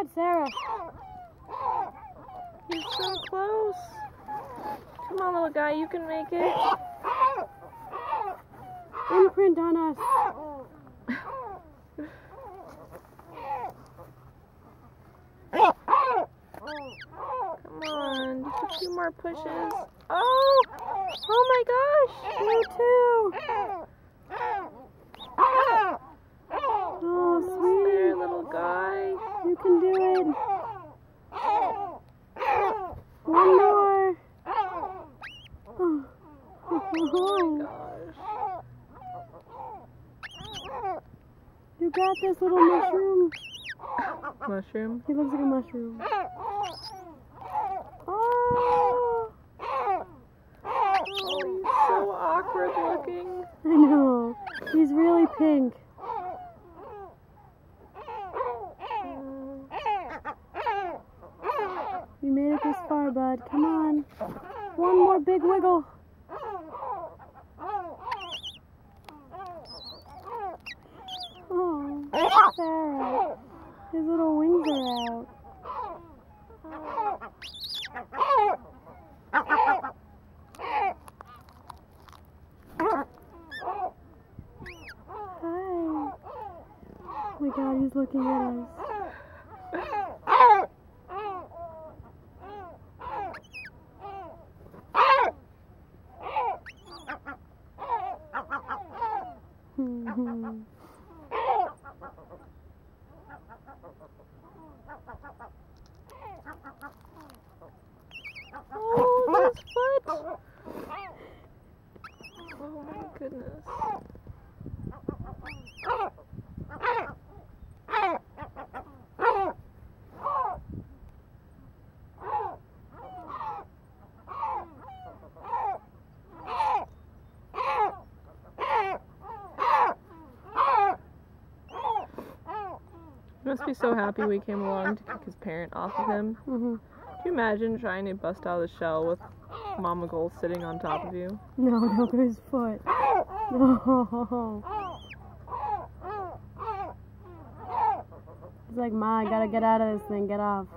God, Sarah. You're so close. Come on, little guy, you can make it. Imprint on us. Come on, just a few more pushes. Oh! Oh my gosh! You too. Oh, Almost there, sweet. little guy. You can do it. One more. Oh. Oh my gosh. You got this, little mushroom. Mushroom? He looks like a mushroom. Oh. Oh, he's so awkward looking. I know. He's really pink. You made it this far, bud. Come on. One more big wiggle. Oh, Sarah. His little wings are out. Hi. Oh my God, he's looking at us. Oh, his foot! Oh my goodness. He must be so happy we came along to kick his parent off of him. Can you imagine trying to bust out of the shell with Mama Ghoul sitting on top of you? No, look at his foot. No. He's like, Ma, I gotta get out of this thing. Get off.